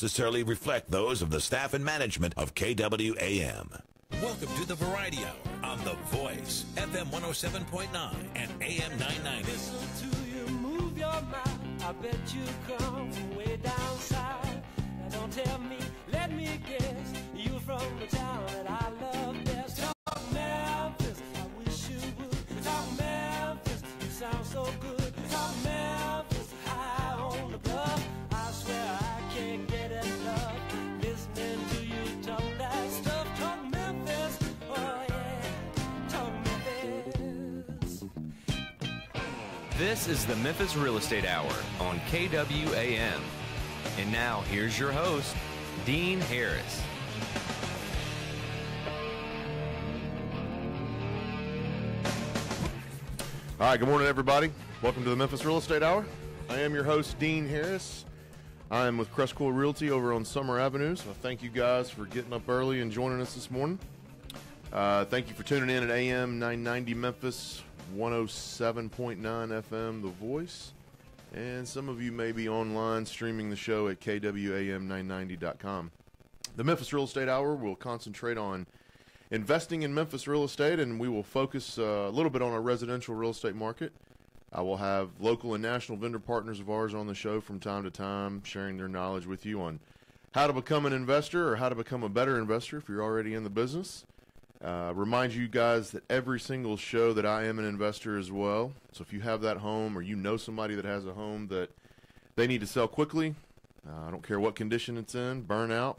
necessarily reflect those of the staff and management of KWAM. Welcome to the Variety Hour on The Voice, FM 107.9 and AM 990. Listen to you move your mouth. I bet you come from way down south. Now don't tell me, let me guess, you from the town that I love best. Talk Memphis, I wish you would. Talk Memphis, you sound so good. Talk Memphis, high on the bluff. I swear I can't get enough listening to you talk that stuff. Talk Memphis, oh yeah, talk Memphis. This is the Memphis Real Estate Hour on KWAM. And now, here's your host, Dean Harris. All right, good morning, everybody. Welcome to the Memphis Real Estate Hour. I am your host, Dean Harris. I am with CrestCore Realty over on Summer Avenue, so thank you guys for getting up early and joining us this morning. Thank you for tuning in at AM 990 Memphis, 107.9 FM The Voice, and some of you may be online streaming the show at kwam990.com. The Memphis Real Estate Hour will concentrate on investing in Memphis real estate, and we will focus a little bit on our residential real estate market. I will have local and national vendor partners of ours on the show from time to time, sharing their knowledge with you on how to become an investor or how to become a better investor if you're already in the business. Remind you guys that every single show that I am an investor as well. So if you have that home or you know somebody that has a home that they need to sell quickly, I don't care what condition it's in, burnout,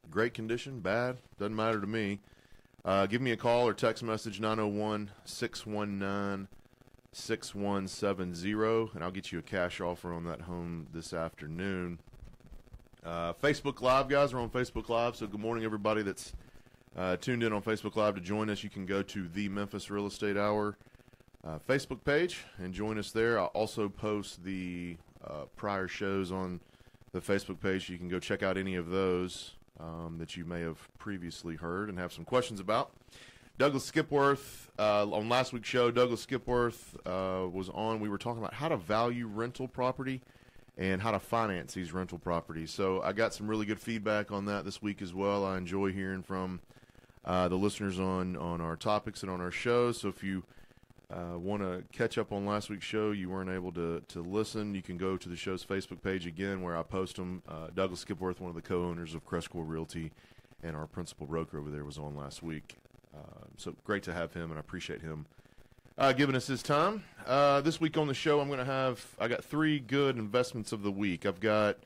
great condition, bad, doesn't matter to me. Give me a call or text message 901-619-6170, and I'll get you a cash offer on that home this afternoon. Facebook Live, guys, we're on Facebook Live, so good morning, everybody that's tuned in on Facebook Live to join us. You can go to the Memphis Real Estate Hour Facebook page and join us there. I'll also post the prior shows on the Facebook page, so you can go check out any of those that you may have previously heard and have some questions about. Douglas Skipworth, on last week's show, Douglas Skipworth was on. We were talking about how to value rental property and how to finance these rental properties. So I got some really good feedback on that this week as well. I enjoy hearing from the listeners on our topics and on our shows. So if you want to catch up on last week's show, you weren't able to listen, you can go to the show's Facebook page again where I post them. Douglas Skipworth, one of the co-owners of CrestCore Realty and our principal broker over there, was on last week. So great to have him, and I appreciate him giving us his time. This week on the show, I got three good investments of the week. I've got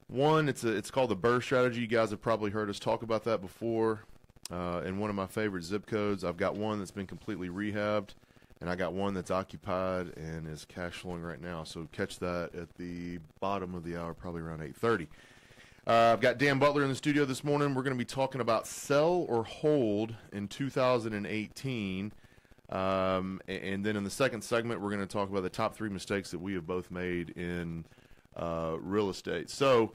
one, it's called the Burr Strategy. You guys have probably heard us talk about that before. In one of my favorite zip codes. I've got one that's been completely rehabbed, and I got one that's occupied and is cash flowing right now. So catch that at the bottom of the hour, probably around 8:30. I've got Dan Butler in the studio this morning. We're going to be talking about sell or hold in 2018. And then in the second segment, we're going to talk about the top three mistakes that we have both made in real estate. So,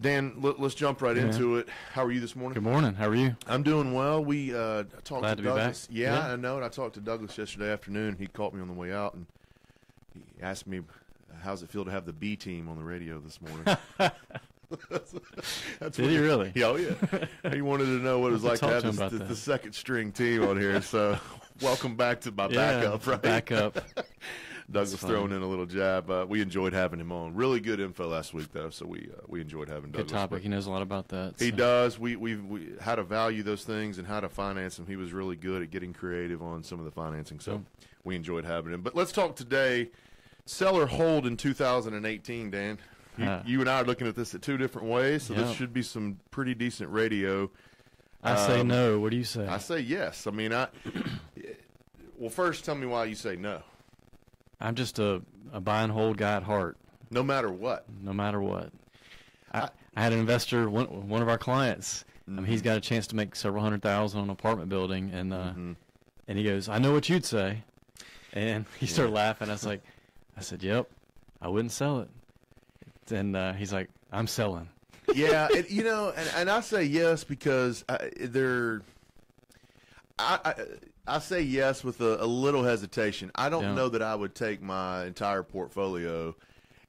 Dan, let's jump right into it. How are you this morning? Good morning. How are you? I'm doing well. We talked Glad to be Douglas. back. Yeah, I know. And I talked to Douglas yesterday afternoon. He caught me on the way out, and he asked me, how's it feel to have the B team on the radio this morning? Did he really? Yeah, oh, yeah. He wanted to know what it was like to have the second string team on here. So welcome back to my backup, right? Backup. Douglas throwing in a little jab. We enjoyed having him on. Really good info last week, though, so we enjoyed having Douglas. Good topic. He knows a lot about that. He does. We how to value those things and how to finance them. He was really good at getting creative on some of the financing, so we enjoyed having him. But let's talk today, sell or hold in 2018, Dan. You and I are looking at this at two different ways, so this should be some pretty decent radio. I say no. What do you say? I say yes. I mean, well, first tell me why you say no. I'm just a buy and hold guy at heart. No matter what. No matter what. I had an investor, one of our clients. He's got a chance to make several $100,000 on an apartment building, and he goes, "I know what you'd say," and he started laughing. I said, "Yep, I wouldn't sell it." And he's like, "I'm selling." Yeah, and I say yes because I say yes with a little hesitation. I don't know that I would take my entire portfolio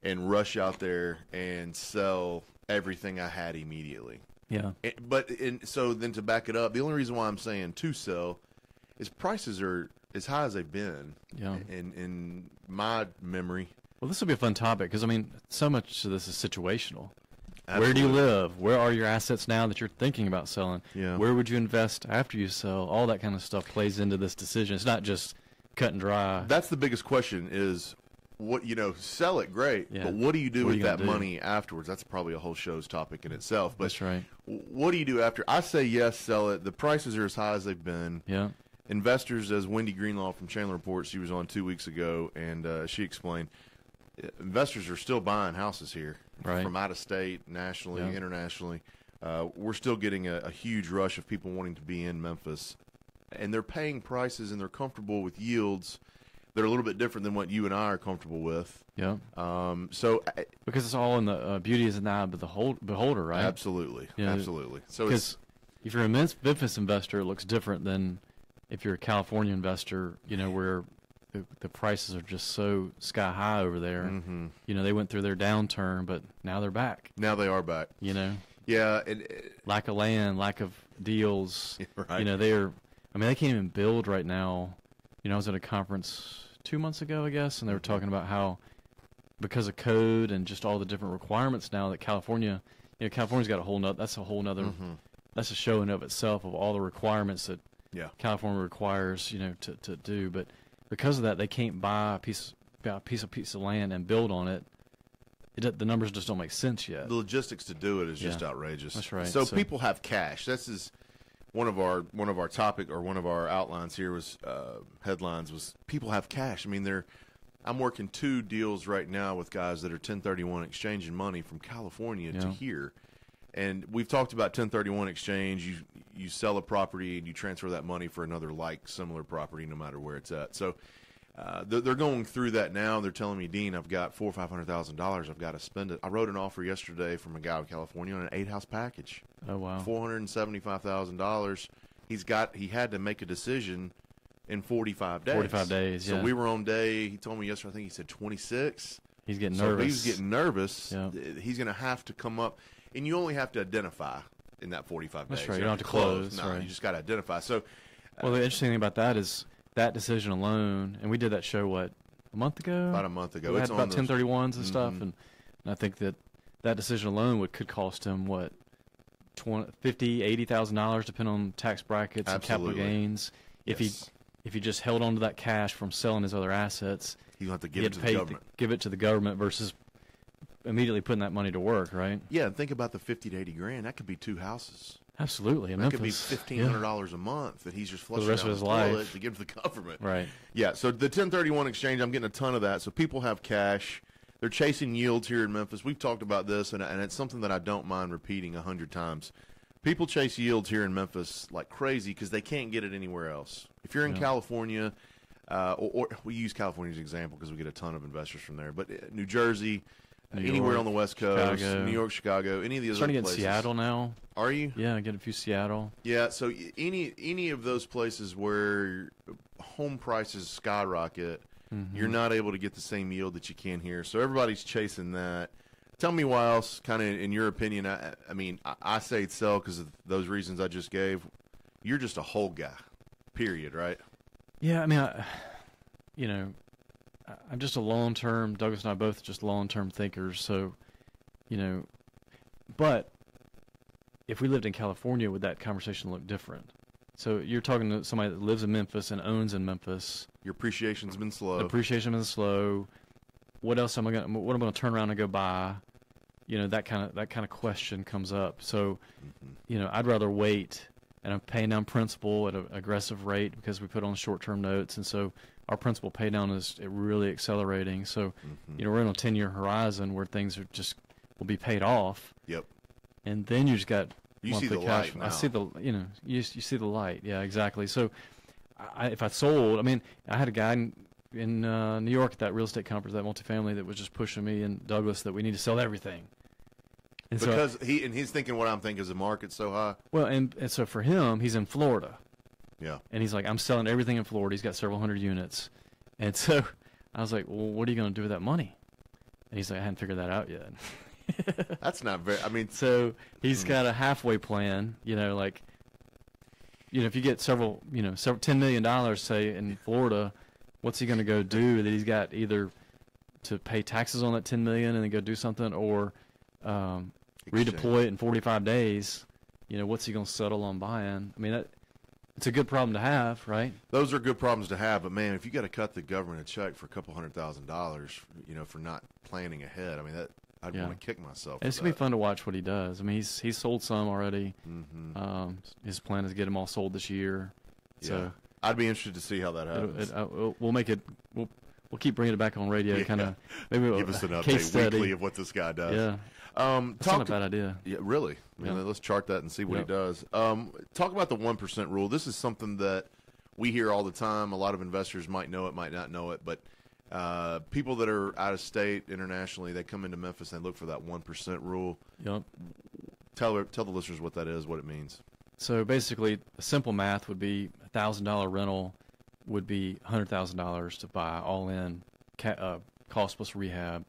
and rush out there and sell everything I had immediately. Yeah. So then to back it up, the only reason why I'm saying to sell is prices are as high as they've been. Yeah. In my memory. Well, this will be a fun topic because, I mean, so much of this is situational. Absolutely. Where do you live? Where are your assets now that you're thinking about selling? Yeah. Where would you invest after you sell? All that kind of stuff plays into this decision. It's not just cut and dry. That's the biggest question is, sell it, great, Yeah. but what do you do What are with you that gonna do? money afterwards? That's probably a whole show's topic in itself. But That's right. What do you do after? I say yes, sell it. The prices are as high as they've been. Yeah. Investors, as Wendy Greenlaw from Chandler Reports, she was on 2 weeks ago, and she explained, investors are still buying houses here Right. from out of state, nationally, Yeah. internationally. We're still getting a huge rush of people wanting to be in Memphis, and they're paying prices and they're comfortable with yields that are a little bit different than what you and I are comfortable with. Yeah. So Because it's all in the beauty is in the eye of the beholder, right? absolutely, Yeah. absolutely. So Because if you're a Memphis investor, it looks different than if you're a California investor, where the prices are just so sky high over there. Mm-hmm. They went through their downturn, but now they're back. now they are back. Yeah, Lack of land, lack of deals. right. They can't even build right now. I was at a conference 2 months ago, I guess, and they were talking about how because of code and just all the different requirements now that California's got that's a whole nother, that's a show in of itself of all the requirements that California requires, to do. But because of that, they can't buy a piece of land and build on it. The numbers just don't make sense yet. The logistics to do it is just outrageous. That's right. So people have cash. This is one of our topic or one of our outlines here was headlines was people have cash. I mean, I'm working 2 deals right now with guys that are 1031 exchanging money from California to here, and we've talked about 1031 exchange. You sell a property and you transfer that money for another similar property, no matter where it's at. So. They're going through that now. They're telling me, Dean, I've got $400,000 or $500,000. I've got to spend it. I wrote an offer yesterday from a guy in California on an 8-house package. Oh wow, $475,000. He had to make a decision in 45 days. 45 days. So we were on day. He told me yesterday. I think he said 26. He's getting So nervous. he's getting nervous. Yeah. He's going to have to come up, and you only have to identify in that 45 days. That's right. You don't don't have to close. No, right. you just got to identify. So. Well, the interesting thing about that is that decision alone, and we did that show, a month ago? About a month ago. We It's had on about those- 1031s and stuff, and I think that decision alone could cost him, $50,000, $80,000, depending on tax brackets and capital Absolutely. gains. If he just held on to that cash from selling his other assets, He's going to have to he give had it to to pay the government. give it to the government versus immediately putting that money to work, right? Yeah, and think about the 50 to 80 grand. That could be 2 houses. Absolutely. In That could be Memphis, $1,500 a month that he's just the flushing rest down of his his toilet life. to give to the government. Right. Yeah, so the 1031 exchange, I'm getting a ton of that. So people have cash. They're chasing yields here in Memphis. We've talked about this, and it's something that I don't mind repeating 100 times. People chase yields here in Memphis like crazy because they can't get it anywhere else. If you're in California, or we use California as an example because we get a ton of investors from there, but New Jersey, anywhere York, on the West Coast, Chicago. New York, Chicago, any of these other Starting to get places. Seattle now. Are you? Yeah, get a few Seattle. Yeah, so any of those places where home prices skyrocket, you're not able to get the same yield that you can here. So everybody's chasing that. Tell me why else, kind of in your opinion, I say sell because of those reasons I just gave. You're just a whole guy, period, right? Yeah, I'm just a long-term, Douglas and I both just long-term thinkers. So, but if we lived in California, would that conversation look different? So you're talking to somebody that lives in Memphis and owns in Memphis. Your appreciation's been slow. Appreciation is slow. What else am I going? What am I going to turn around and go buy? That kind of question comes up. So, I'd rather wait, and I'm paying down principal at an aggressive rate because we put on short-term notes, and so our principal pay down is really accelerating. So, we're in a 10-year horizon where things will be paid off. Yep. And then you just got You see monthly the cash light flow. now. I see the you see the light. Yeah, exactly. So, if I sold, I had a guy in New York at that real estate conference, that multifamily, that was just pushing me and Douglas that we need to sell everything. And Because he's thinking what I'm thinking is the market's so high. Well, and so for him, he's in Florida. Yeah. And he's like, I'm selling everything in Florida. He's got several hundred units. And so I was like, well, what are you going to do with that money? And he's like, I hadn't figured that out yet. That's not very. I mean, So he's got a halfway plan. Like, if you get several $10 million, say in Florida, what's he going to go do? That he's got either to pay taxes on that $10 million and then go do something, or redeploy it in 45 days. What's he going to settle on buying? I mean, it's a good problem to have, right? those are good problems to have, but man, if you got to cut the government a check for a couple $100,000, for not planning ahead, I mean, I'd want to kick myself. And it's gonna be fun to watch what he does. I mean, he's sold some already. Mm-hmm. His plan is to get them all sold this year. So I'd be interested to see how that happens. we'll make it. We'll keep bringing it back on radio. Kind of maybe give us an case update study. weekly of what this guy does. Yeah. That's not a bad idea. Yeah, really. I mean, let's chart that and see what he does. Talk about the 1% rule. This is something that we hear all the time. A lot of investors might know it, might not know it, but people that are out of state internationally, they come into Memphis and look for that 1% rule. Yep. Tell the listeners what that is, what it means. So basically, simple math would be $1,000 rental would be $100,000 to buy all in, cost plus rehab.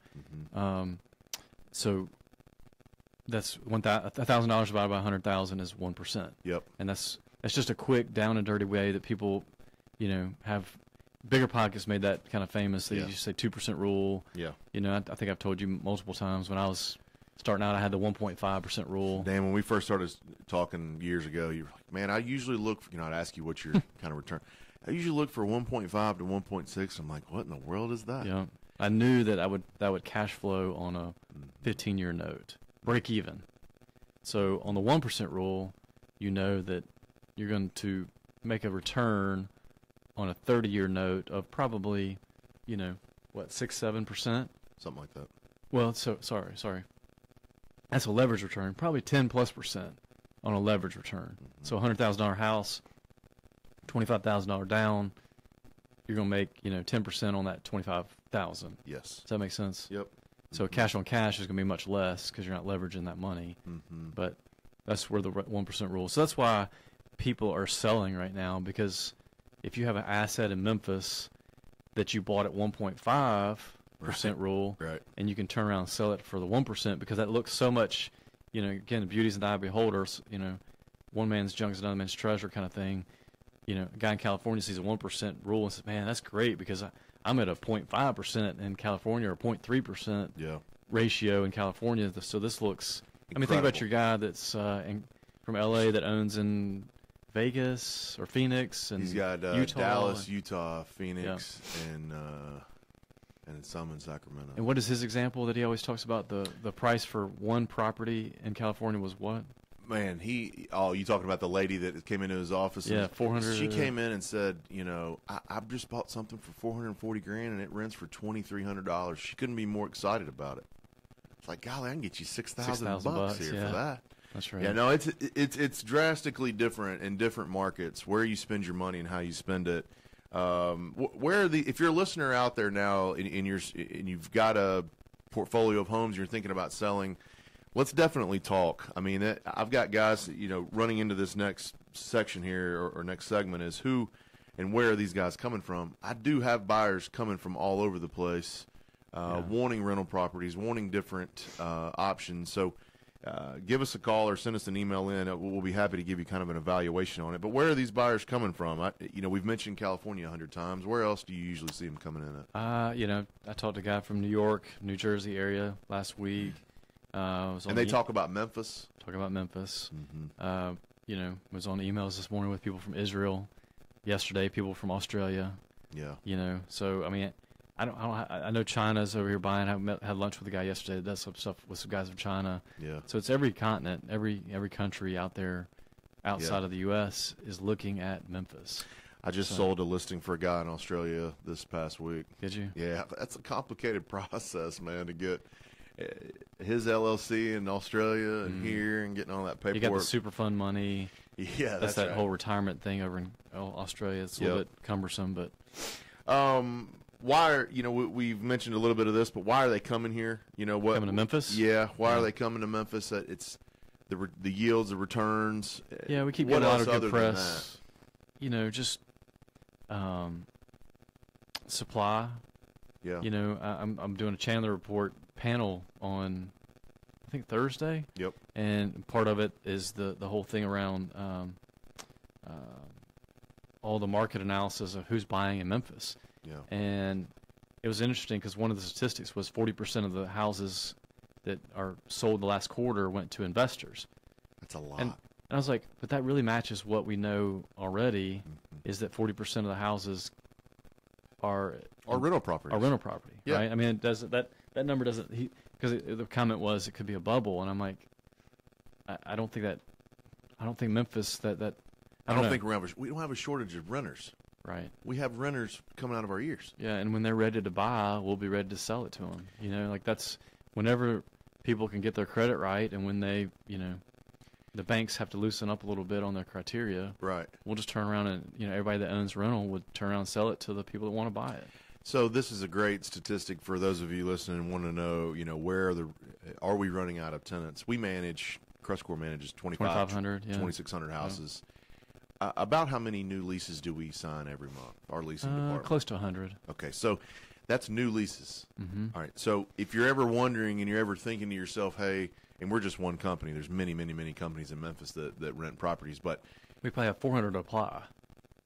Mm-hmm. So that's $1,000 divided by 100,000 is 1%. Yep. And that's just a quick down and dirty way that people, have. Bigger Pockets made that kind of famous. They used to say 2% rule. Yeah. I think I've told you multiple times when I was starting out, I had the 1.5% rule. Dan, when we first started talking years ago, you were like, man, I usually look for, I'd ask you what your kind of return. I usually look for 1.5 to 1.6. I'm like, what in the world is that? Yeah. I knew that that would cash flow on a 15-year note, break even. So on the 1% rule, you know that you're going to make a return on a 30-year note of probably, 6-7%? Something like that. Well, so sorry. That's a leverage return, probably 10+% on a leverage return. Mm-hmm. So $100,000 house, $25,000 down, you're going to make 10% on that $25,000. Yes. Does that make sense? Yep. So cash on cash is going to be much less because you're not leveraging that money. Mm-hmm. But that's where the 1% rule. So that's why people are selling right now, because if you have an asset in Memphis that you bought at 1.5% rule, right, and you can turn around and sell it for the 1% because that looks so much, again, the beauty's in the eye of the beholder. One man's junk is another man's treasure kind of thing. A guy in California sees a 1% rule and says, man, that's great because I'm at a 0.5% in California or 0.3% ratio in California. So this looks, incredible. Think about your guy that's from L.A. that owns in Vegas or Phoenix and he's got Utah, Dallas, Utah, Phoenix, and some in Sacramento. And what is his example that he always talks about? The price for one property in California was what? Man, you talking about the lady that came into his office? Yeah, 400. She came in and said, I just bought something for $440,000 and it rents for $2,300. She couldn't be more excited about it. It's like, golly, I can get you $6,000 here for that. That's right. Yeah, no, it's drastically different in different markets where you spend your money and how you spend it. If you're a listener out there now and you've got a portfolio of homes you're thinking about selling, let's definitely talk. I mean, I've got guys, running into this next section here or next segment is who and where are these guys coming from. I do have buyers coming from all over the place, wanting rental properties, wanting different options. So give us a call or send us an email in. We'll be happy to give you kind of an evaluation on it. But where are these buyers coming from? We've mentioned California 100 times. Where else do you usually see them coming in at? I talked to a guy from New York, New Jersey area last week. And they talk about Memphis? Talk about Memphis. Mm-hmm. Was on emails this morning with people from Israel. Yesterday, people from Australia. Yeah. So, I mean, I know China's over here buying. I had lunch with a guy yesterday that does some stuff with some guys from China. Yeah. So it's every continent, every country out there outside of the U.S. is looking at Memphis. I just sold a listing for a guy in Australia this past week. Did you? Yeah. That's a complicated process, man, to get his LLC in Australia and here and getting all that paperwork. You got the super fund money. Yeah, that's that right. whole retirement thing over in Australia. It's a little bit cumbersome, but why are we've mentioned a little bit of this, but why are they coming here? Coming to Memphis? Yeah, why are they coming to Memphis? It's the yields, the returns. Yeah, we keep getting a lot of other good than press. Just supply. Yeah. I'm doing a Chandler Report panel on think Thursday. Yep. And part of it is the whole thing around all the market analysis of who's buying in Memphis. Yeah. And it was interesting because one of the statistics was 40% of the houses that are sold the last quarter went to investors. That's a lot. And I was like, but that really matches what we know already, is that 40% of the houses are rental properties. Are rental property, Yeah. right? I mean, it doesn't that number doesn't because the comment was it could be a bubble, and I'm like, I don't think Memphis I don't know. think we don't have a shortage of renters. Right. We have renters coming out of our ears. Yeah, and when they're ready to buy, we'll be ready to sell it to them. You know, like that's whenever people can get their credit right, and when they, the banks have to loosen up a little bit on their criteria. Right. We'll just turn around and, everybody that owns rental would turn around and sell it to the people that want to buy it. So this is a great statistic for those of you listening and want to know, where are we running out of tenants? CrestCore manages 2,500, 2,600 houses. About how many new leases do we sign every month, our leasing department? Close to 100. Okay, so that's new leases. Mm-hmm. All right, so if you're ever wondering and you're ever thinking to yourself, hey, and we're just one company. There's many, many, many companies in Memphis that rent properties, but we probably have 400 to apply.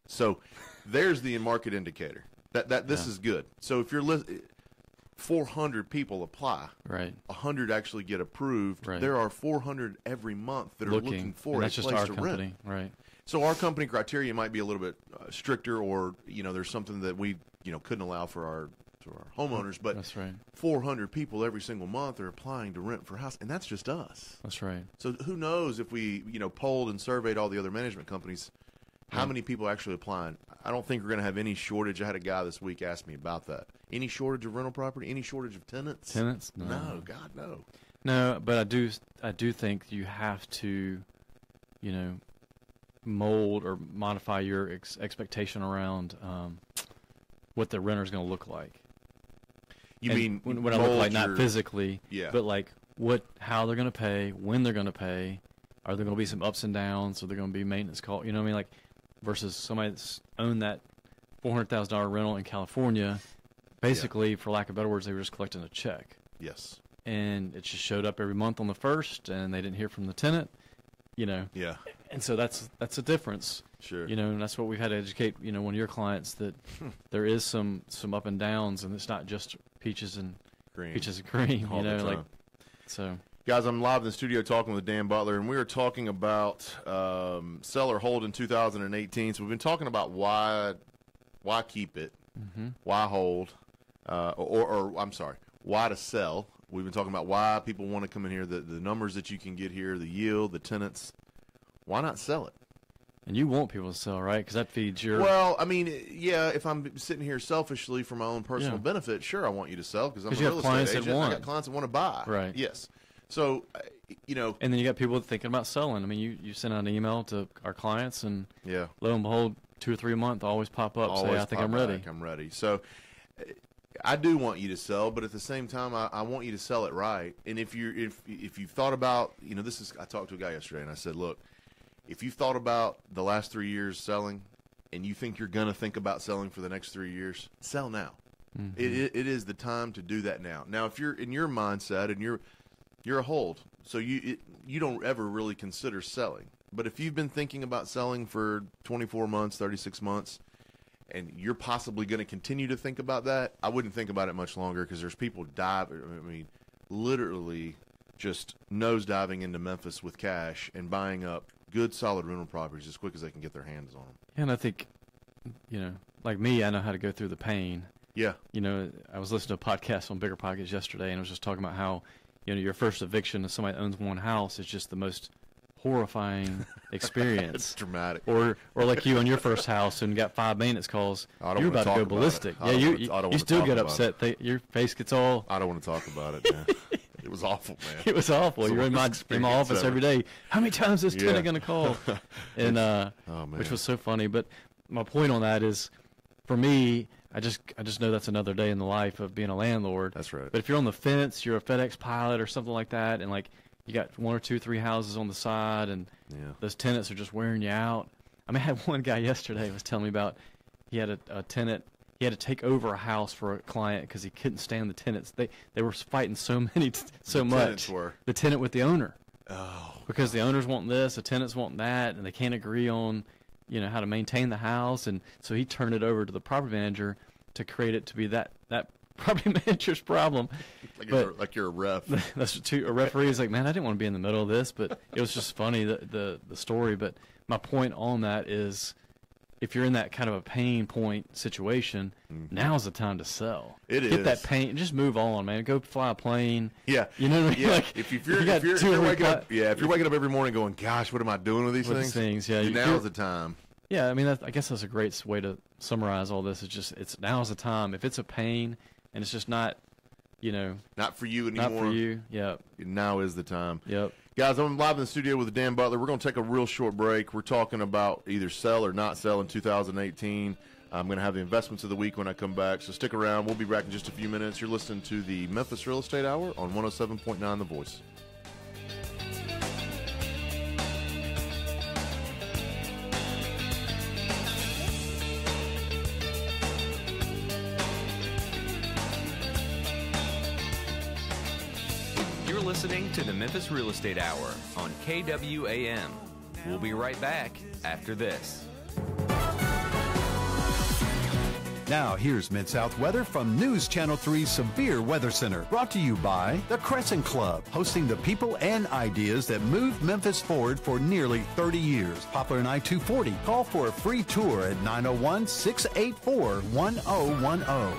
So there's the market indicator. This is good. So if you're 400 people apply, right? 100 actually get approved. Right. There are 400 every month that are looking for and a that's just place our to company, rent. right? So our company criteria might be a little bit stricter, or there's something that we couldn't allow for our homeowners. But that's right. 400 people every single month are applying to rent for a house, and that's just us. That's right. So who knows if we polled and surveyed all the other management companies, how many people are actually applying? I don't think we're going to have any shortage. I had a guy this week ask me about that. Any shortage of rental property? Any shortage of tenants? Tenants? No, God, no. No, but I do think you have to, mold or modify your expectation around what the renter's going to look like. You and mean when I look like not physically, yeah, but like how they're going to pay, when they're going to pay, are there going to be some ups and downs? Are there going to be maintenance call? You know what I mean? Like versus somebody that's owned that $400,000 rental in California, basically, for lack of better words, they were just collecting a check. Yes. And it just showed up every month on the 1st, and they didn't hear from the tenant. Yeah. And so that's a difference. Sure. And that's what we've had to educate, one of your clients that there is some up and downs, and it's not just peaches and cream. All the time. So. Guys, I'm live in the studio talking with Dan Butler, and we are talking about sell or hold in 2018. So we've been talking about why keep it, why hold, or I'm sorry, why to sell. We've been talking about why people want to come in here, the numbers that you can get here, the yield, the tenants. Why not sell it? And you want people to sell, right? Because that feeds your... Well, I mean, yeah, if I'm sitting here selfishly for my own personal benefit, sure, I want you to sell because I'm a real estate agent. I got clients that want to buy. Right. Yes. So, And then you got people thinking about selling. I mean, you send out an email to our clients, and lo and behold, 2 or 3 a month always pop up. Say, I think I'm ready. I'm ready. So, I do want you to sell, but at the same time, I want you to sell it right. And if you've thought about, I talked to a guy yesterday, and I said, look, if you've thought about the last 3 years selling, and you think you're going to think about selling for the next 3 years, sell now. Mm-hmm. It is the time to do that now. Now, if you're in your mindset and you're a hold, so you don't ever really consider selling. But if you've been thinking about selling for 24 months, 36 months, and you're possibly going to continue to think about that, I wouldn't think about it much longer because there's people literally just nosediving into Memphis with cash and buying up good, solid rental properties as quick as they can get their hands on them. And I think, like me, I know how to go through the pain. Yeah. I was listening to a podcast on Bigger Pockets yesterday, and I was just talking about how, your first eviction of somebody that owns one house is just the most horrifying experience. It's dramatic. Or like you on your first house and got 5 maintenance calls, you're about to go ballistic. Yeah, you still get upset. Your face gets all... I don't want to talk about it, man. It was awful, man. It was awful. You're in my office every day. How many times is tenant going to call? And which was so funny. But my point on that is, for me, I just know that's another day in the life of being a landlord. That's right. But if you're on the fence, you're a FedEx pilot or something like that, and like you got 1 or 2, 3 houses on the side, and those tenants are just wearing you out. I mean, I had one guy yesterday was telling me about he had a tenant. he had to take over a house for a client because he couldn't stand the tenants. They were fighting so much. The tenant with the owner. Oh. Because the owners want this, the tenants want that, and they can't agree on, how to maintain the house. And so he turned it over to the property manager to create it to be that property manager's problem. Like you're a ref. That's a referee is like, man, I didn't want to be in the middle of this, but it was just funny, the story. But my point on that is, if you're in that kind of a pain point situation, now's the time to sell. Get that pain, just move on, man. Go fly a plane. Yeah, you know what I mean. Yeah. Like, if you're waking up, if you're waking up every morning going, "Gosh, what am I doing with these things?" Now's the time. Yeah, I mean, I guess that's a great way to summarize all this. It's now's the time. If it's a pain and it's just not, not for you anymore. Not for you. Yeah. Now is the time. Yep. Guys, I'm live in the studio with Dan Butler. We're going to take a real short break. We're talking about either sell or not sell in 2018. I'm going to have the investments of the week when I come back, so stick around. We'll be back in just a few minutes. You're listening to the Memphis Real Estate Hour on 107.9 The Voice. Listening to the Memphis Real Estate Hour on KWAM. We'll be right back after this. Now here's Mid-South weather from News Channel 3's Severe Weather Center. Brought to you by the Crescent Club, hosting the people and ideas that moved Memphis forward for nearly 30 years. Poplar and I-240. Call for a free tour at 901-684-1010.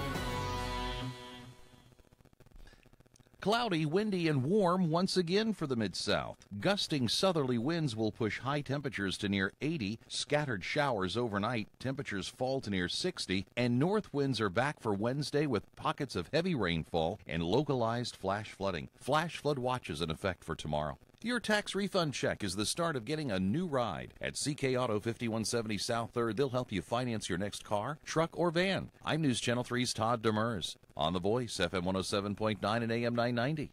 Cloudy, windy, and warm once again for the Mid-South. Gusting southerly winds will push high temperatures to near 80. Scattered showers overnight. Temperatures fall to near 60. And north winds are back for Wednesday with pockets of heavy rainfall and localized flash flooding. Flash flood watches in effect for tomorrow. Your tax refund check is the start of getting a new ride. At CK Auto 5170 South 3rd, they'll help you finance your next car, truck, or van. I'm News Channel 3's Todd Demers. On The Voice, FM 107.9 and AM 990.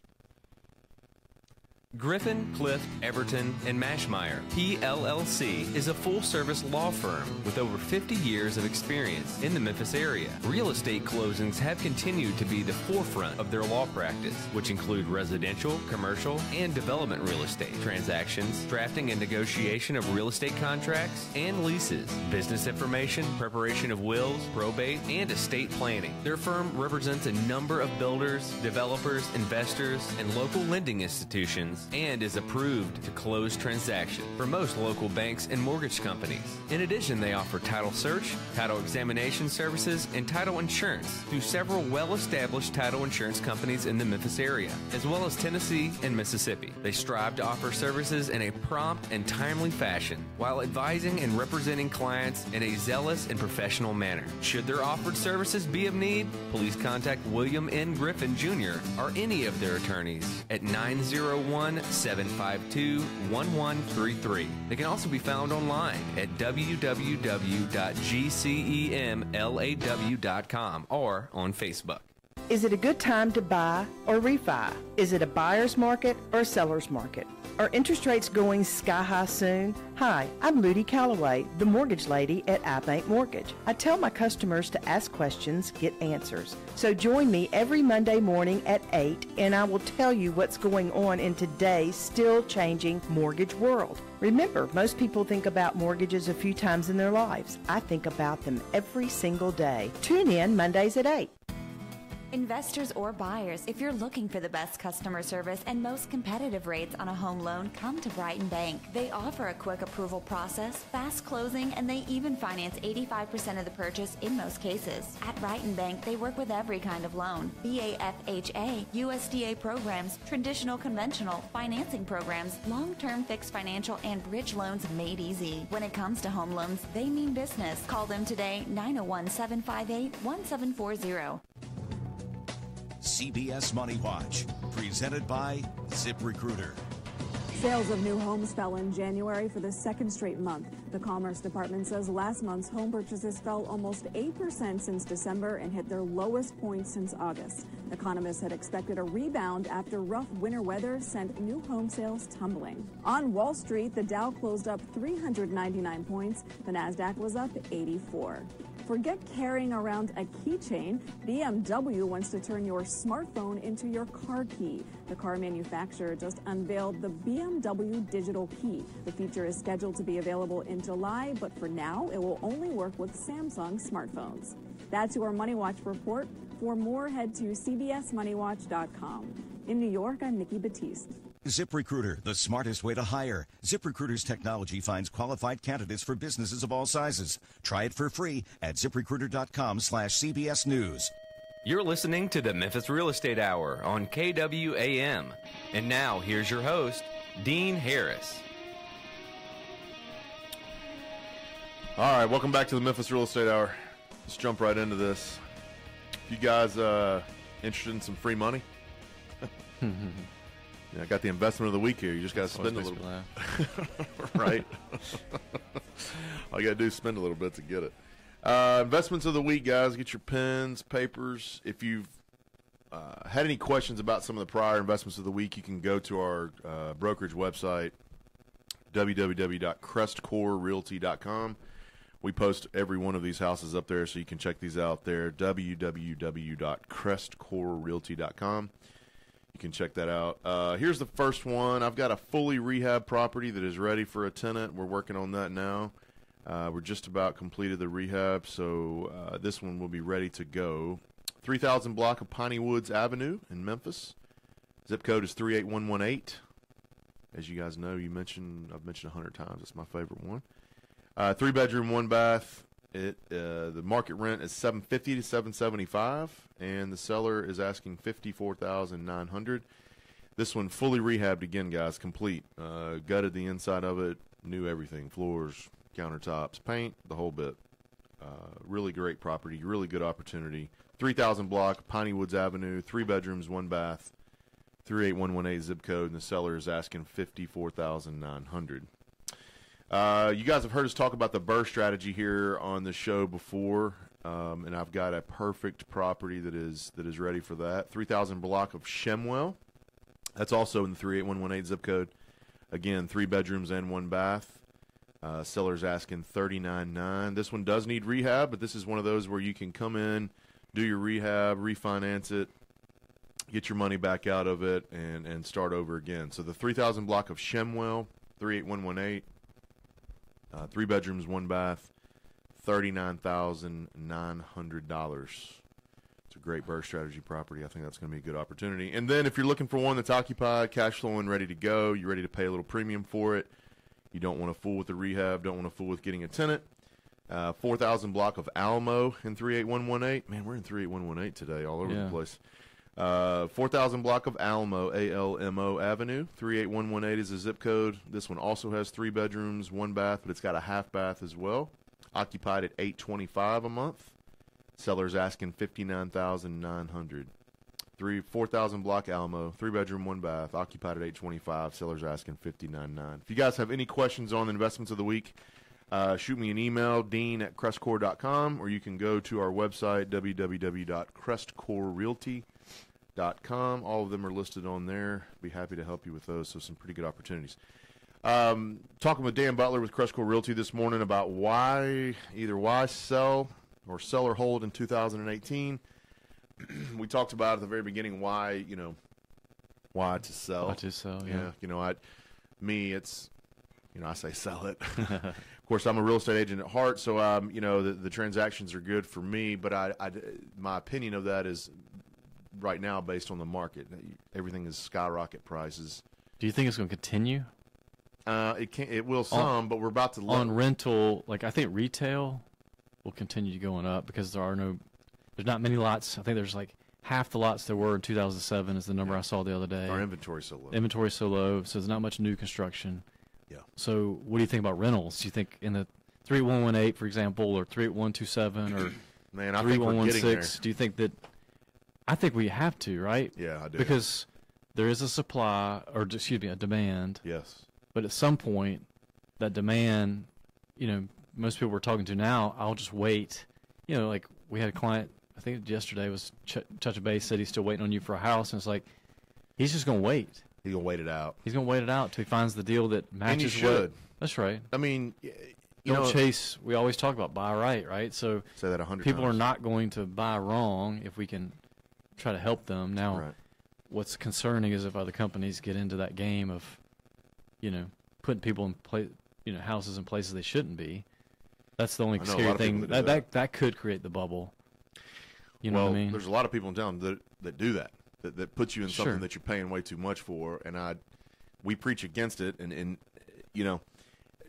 Griffin, Clift, Everton, and Mashmeyer, PLLC, is a full-service law firm with over 50 years of experience in the Memphis area. Real estate closings have continued to be the forefront of their law practice, which include residential, commercial, and development real estate transactions, drafting and negotiation of real estate contracts and leases, business information, preparation of wills, probate, and estate planning. Their firm represents a number of builders, developers, investors, and local lending institutions, and is approved to close transactions for most local banks and mortgage companies. In addition, they offer title search, title examination services, and title insurance through several well-established title insurance companies in the Memphis area, as well as Tennessee and Mississippi. They strive to offer services in a prompt and timely fashion while advising and representing clients in a zealous and professional manner. Should their offered services be of need, please contact William N. Griffin Jr. or any of their attorneys at 901-752-1133. They can also be found online at www.gcemlaw.com or on Facebook. Is it a good time to buy or refi? Is it a buyer's market or seller's market? Are interest rates going sky high soon? Hi, I'm Ludi Calloway, the mortgage lady at iBank Mortgage. I tell my customers to ask questions, get answers. So join me every Monday morning at 8 and I will tell you what's going on in today's still changing mortgage world. Remember, most people think about mortgages a few times in their lives. I think about them every single day. Tune in Mondays at 8. Investors or buyers, if you're looking for the best customer service and most competitive rates on a home loan, come to Brighton Bank. They offer a quick approval process, fast closing, and they even finance 85% of the purchase in most cases. At Brighton Bank, they work with every kind of loan: BAFHA, USDA programs, traditional conventional, financing programs, long-term fixed financial, and bridge loans made easy. When it comes to home loans, they mean business. Call them today, 901-758-1740. CBS Money Watch, presented by ZipRecruiter. Sales of new homes fell in January for the second straight month. The Commerce Department says last month's home purchases fell almost 8% since December and hit their lowest point since August. Economists had expected a rebound after rough winter weather sent new home sales tumbling. On Wall Street, the Dow closed up 399 points. The Nasdaq was up 84. Forget carrying around a keychain. BMW wants to turn your smartphone into your car key. The car manufacturer just unveiled the BMW Digital Key. The feature is scheduled to be available in July, but for now, it will only work with Samsung smartphones. That's your Money Watch report. For more, head to cbsmoneywatch.com. In New York, I'm Nikki Batiste. ZipRecruiter, the smartest way to hire. ZipRecruiter's technology finds qualified candidates for businesses of all sizes. Try it for free at ZipRecruiter.com/CBS News. You're listening to the Memphis Real Estate Hour on KWAM. And now, here's your host, Dean Harris. All right, welcome back to the Memphis Real Estate Hour. Let's jump right into this. If you guys interested in some free money? Yeah, I got the investment of the week here. You just got to spend a little bit. Right? All you got to do is spend a little bit to get it. Investments of the week, guys. Get your pens, papers. If you've had any questions about some of the prior investments of the week, you can go to our brokerage website, www.CrestCoreRealty.com. We post every one of these houses up there, so you can check these out there, www.CrestCoreRealty.com. You can check that out. Here's the first one. I've got a fully rehab property that is ready for a tenant. We're working on that now. We're just about completed the rehab, so this one will be ready to go. 3000 block of Piney Woods Avenue in Memphis. Zip code is 38118. As you guys know, I've mentioned 100 times. It's my favorite one. 3-bedroom, 1-bath. The market rent is $750 to $775, and the seller is asking $54,900. This one fully rehabbed again, guys, complete. Gutted the inside of it, new everything, floors, countertops, paint, the whole bit. Really great property, really good opportunity. 3000 block, Piney Woods Avenue, 3 bedrooms, 1 bath, 38118 zip code, and the seller is asking $54,900. You guys have heard us talk about the BRRRR strategy here on the show before, and I've got a perfect property that is ready for that. 3000 block of Shemwell. That's also in the 38118 zip code. Again, 3 bedrooms and 1 bath. Seller's asking $39,900. This one does need rehab, but this is one of those where you can come in, do your rehab, refinance it, get your money back out of it, and start over again. So the 3000 block of Shemwell, 38118. 3 bedrooms, 1 bath, $39,900. It's a great BRRRR strategy property. I think that's going to be a good opportunity. And then if you're looking for one that's occupied, cash flowing, ready to go, you're ready to pay a little premium for it, you don't want to fool with the rehab, don't want to fool with getting a tenant, 4000 block of Alamo in 38118. Man, we're in 38118 today, all over the place. 4000 block of Alamo, ALMO Avenue, 38118 is the zip code. This one also has 3 bedrooms, 1 bath, but it's got a half bath as well. Occupied at $825 a month. Seller's asking $59,900. 4000 block Alamo, 3 bedroom, 1 bath, occupied at $825. Seller's asking $59,900. If you guys have any questions on the investments of the week, shoot me an email, dean@crestcore.com, or you can go to our website, www.crestcorerealty.com. All of them are listed on there. Be happy to help you with those. So some pretty good opportunities. Talking with Dan Butler with CrestCore Realty this morning about why sell or sell or hold in 2018. We talked about at the very beginning why to sell. Why to sell? Yeah. It's I say sell it. Of course, I'm a real estate agent at heart, so the transactions are good for me. But my opinion of that is, right now, based on the market, everything is skyrocket prices. Do you think it's going to continue? It will some, but we're about to on rental. Like, I think retail will continue going up because there's not many lots. I think there's like half the lots there were in 2007 is the number I saw the other day. Our inventory's so low. So there's not much new construction. Yeah. So what do you think about rentals? Do you think in the 3118, for example, or 38127 or Man, I think we're getting there. Do you think that? I think we have to, right? Yeah, I do. Because there is a supply, or excuse me, a demand. Yes. But at some point, that demand, most people we're talking to now, I'll just wait. Like we had a client, I think yesterday was touch base, said he's still waiting on you for a house, and it's like he's just going to wait. He's going to wait it out. He's going to wait it out till he finds the deal that matches. And you should. That's right. I mean, chase. We always talk about buy right? So say that 100 people times. are not going to buy wrong if we can try to help them. Now, what's concerning is if other companies get into that game of, putting people in place, houses in places they shouldn't be. That's the only scary thing. That could create the bubble. You know what I mean? There's a lot of people in town that do that puts you in something that you're paying way too much for, and we preach against it. And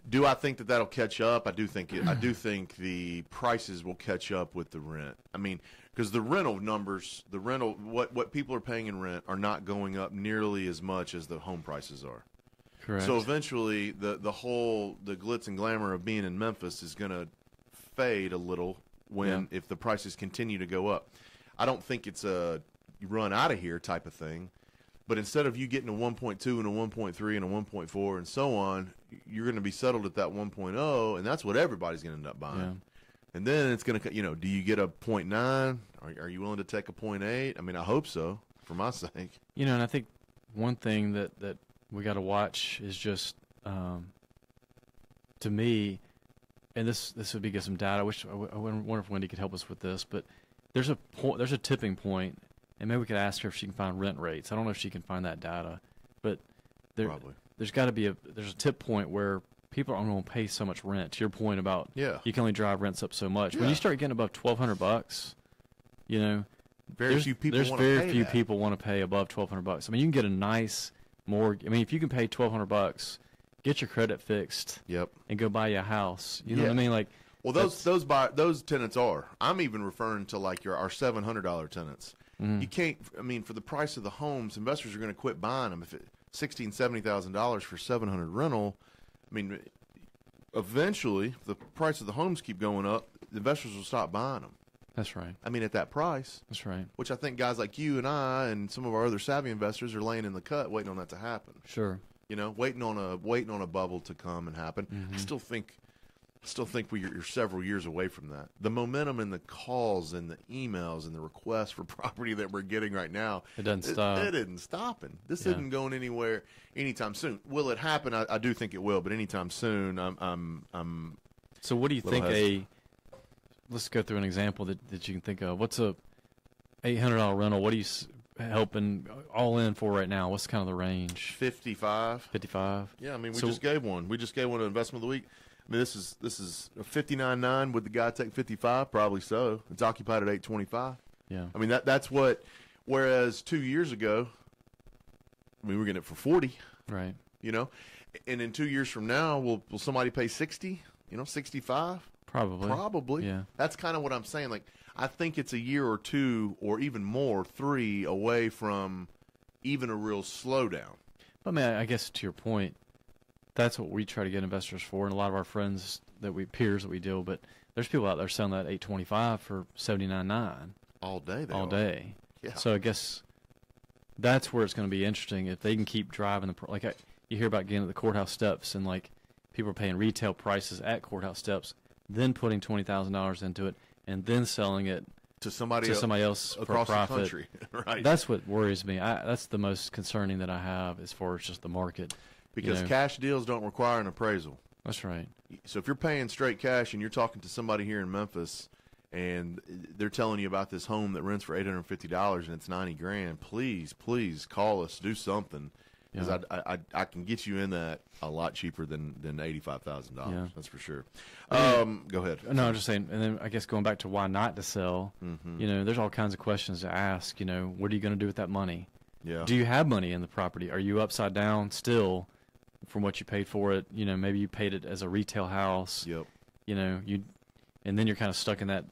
do I think that'll catch up? I do think the prices will catch up with the rent. I mean, because the rental numbers, what people are paying in rent are not going up nearly as much as the home prices are. Correct. So eventually, the glitz and glamour of being in Memphis is going to fade a little if the prices continue to go up. I don't think it's a run out of here type of thing, but instead of you getting a 1.2 and a 1.3 and a 1.4 and so on, you're going to be settled at that 1.0, and that's what everybody's going to end up buying. Yeah. And then it's going to, do you get a 0.9? Are you willing to take a 0.8? I mean, I hope so, for my sake. And I think one thing that we got to watch is just, to me, and this would be some data. I wonder if Wendy could help us with this, but there's a tipping point, and maybe we could ask her if she can find rent rates. I don't know if she can find that data, but there's got to be there's a tip point where people aren't going to pay so much rent. To your point about you can only drive rents up so much. When you start getting above $1,200, very few people want to pay above $1,200. I mean, you can get a nice mortgage. I mean, if you can pay $1,200, get your credit fixed. Yep. And go buy you a house. You know what I mean? Like, well, those tenants are. I'm even referring to like our $700 tenants. You can't. I mean, for the price of the homes, investors are going to quit buying them. If $16,000, $70,000 for $700 rental, I mean, eventually, if the price of the homes keep going up, the investors will stop buying them. That's right. I mean, at that price. That's right. Which I think guys like you and I and some of our other savvy investors are laying in the cut, waiting on that to happen. Sure. Waiting on a bubble to come and happen. I still think you're several years away from that. The momentum and the calls and the emails and the requests for property that we're getting right now, it doesn't stop. It isn't stopping. This isn't going anywhere anytime soon. Will it happen? I do think it will, but anytime soon, I'm. So what do you think? Let's go through an example that you can think of. What's a $800 rental? What are you helping all in for right now? What's kind of the range? 55. 55. Yeah, I mean, we just gave one. We just gave one an investment of the week. I mean, this is a 59.9. Would the guy take 55? Probably so. It's occupied at 825. Yeah. I mean, that's what. Whereas 2 years ago, I mean, we're getting it for 40. Right. And in 2 years from now, will somebody pay 60? 65? Probably. Yeah. That's kind of what I'm saying. Like, I think it's a year or two, or even more, 3 away from even a real slowdown. But I guess to your point, that's what we try to get investors for, and a lot of our friends peers that we deal. But there's people out there selling that 825 for 79.9 all day. All day. Yeah. So I guess that's where it's going to be interesting if they can keep driving you hear about getting at the courthouse steps and like people are paying retail prices at courthouse steps, then putting $20,000 into it, and then selling it to somebody else across for profit. The country. Right. That's what worries me. That's the most concerning that I have as far as just the market. Because cash deals don't require an appraisal. That's right. So if you're paying straight cash and you're talking to somebody here in Memphis and they're telling you about this home that rents for $850 and it's $90,000, please call us, do something. Because I can get you in that a lot cheaper than $85,000. Yeah. That's for sure. Go ahead. No, I'm just saying, and then I guess going back to why not to sell, there's all kinds of questions to ask. What are you going to do with that money? Yeah. Do you have money in the property? Are you upside down still from what you paid for it? Maybe you paid it as a retail house. Yep. And then you're kind of stuck in that